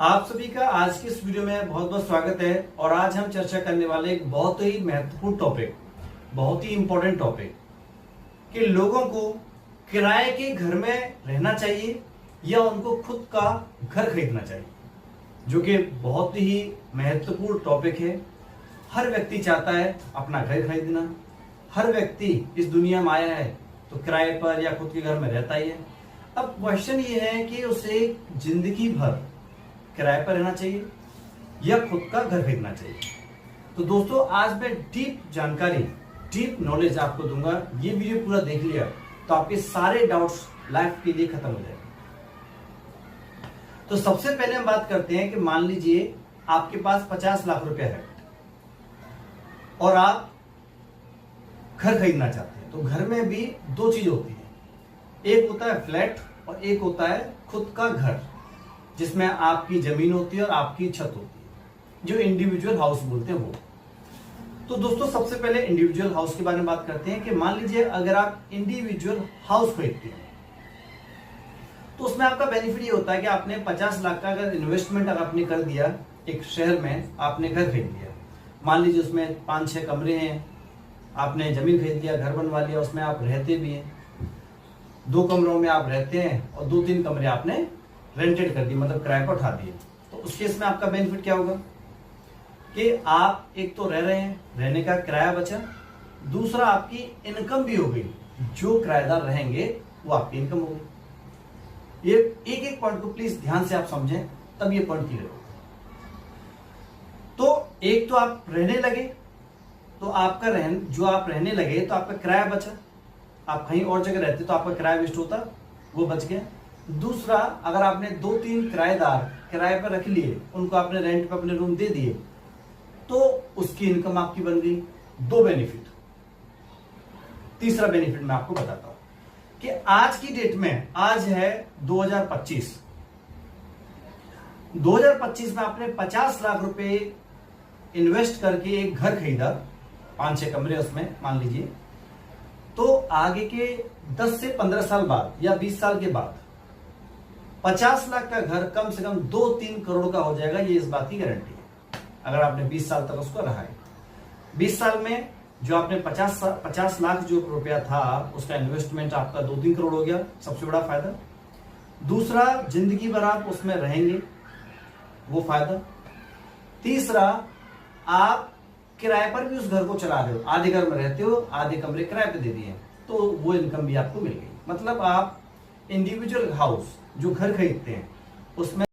आप सभी का आज की इस वीडियो में बहुत बहुत स्वागत है। और आज हम चर्चा करने वाले एक बहुत ही महत्वपूर्ण टॉपिक, बहुत ही इंपॉर्टेंट टॉपिक कि लोगों को किराए के घर में रहना चाहिए या उनको खुद का घर खरीदना चाहिए, जो कि बहुत ही महत्वपूर्ण टॉपिक है। हर व्यक्ति चाहता है अपना घर खरीदना। हर व्यक्ति इस दुनिया में आया है तो किराए पर या खुद के घर में रहता ही है। अब क्वेश्चन ये है कि उसे जिंदगी भर किराए पर रहना चाहिए या खुद का घर खरीदना चाहिए। तो दोस्तों, आज मैं डीप जानकारी, डीप नॉलेज आपको दूंगा। ये वीडियो पूरा देख लिया तो आपके सारे डाउट्स लाइफ के लिए खत्म हो जाएंगे। तो सबसे पहले हम बात करते हैं कि मान लीजिए आपके पास 50 लाख रुपया है और आप घर खरीदना चाहते हैं। तो घर में भी दो चीज होती है, एक होता है फ्लैट और एक होता है खुद का घर, जिसमें आपकी जमीन होती है और आपकी छत होती है, जो इंडिविजुअल हाउस बोलते हैं वो। तो दोस्तों, सबसे पहले इंडिविजुअल हाउस के बारे में बात करते हैं कि मान लीजिए अगर आप इंडिविजुअल हाउस खरीदते हैं तो उसमें आपका बेनिफिट ये होता है कि आपने 50 लाख का अगर इन्वेस्टमेंट अगर आपने कर दिया, एक शहर में आपने घर खरीद लिया, मान लीजिए उसमें 5-6 कमरे हैं, आपने जमीन खरीद लिया, घर बनवा लिया, उसमें आप रहते भी हैं, 2 कमरों में आप रहते हैं और 2-3 कमरे आपने रेंटेड कर दिए, मतलब किराए पर उठा दिए। तो उस केस में आपका बेनिफिट क्या होगा कि आप एक तो रह रहे हैं, रहने का किराया बचा, दूसरा आपकी इनकम भी हो गई, जो किराएदार रहेंगे वो आपकी इनकम होगी। ये एक एक पॉइंट को प्लीज ध्यान से आप समझें, तब ये पॉइंट क्लियर होगा। तो एक तो आप रहने लगे, तो आपका जो आप रहने लगे तो आपका किराया बचा। आप कहीं और जगह रहते तो आपका किराया वेस्ट होता, वो बच गया। दूसरा, अगर आपने 2-3 किराएदार किराए पर रख लिए, उनको आपने रेंट पर अपने रूम दे दिए, तो उसकी इनकम आपकी बन गई। 2 बेनिफिट। तीसरा बेनिफिट मैं आपको बताता हूं कि आज की डेट में, आज है 2025 में आपने 50 लाख रुपए इन्वेस्ट करके एक घर खरीदा, 5-6 कमरे उसमें मान लीजिए, तो आगे के 10 से 15 साल बाद या 20 साल के बाद 50 लाख का घर कम से कम 2-3 करोड़ का हो जाएगा। ये इस बात की गारंटी है, अगर आपने 20 साल तक उसको रहा है। 20 साल में जो आपने 50 लाख जो रुपया था, उसका इन्वेस्टमेंट आपका 2-3 करोड़ हो गया, सबसे बड़ा फायदा। दूसरा, जिंदगी भर आप उसमें रहेंगे, वो फायदा। तीसरा, आप किराए पर भी उस घर को चला रहे हो, आधे घर में रहते हो, आधे कमरे किराए पे दे दिए, तो वो इनकम भी आपको मिल गई। मतलब आप इंडिविजुअल हाउस जो घर खरीदते हैं उसमें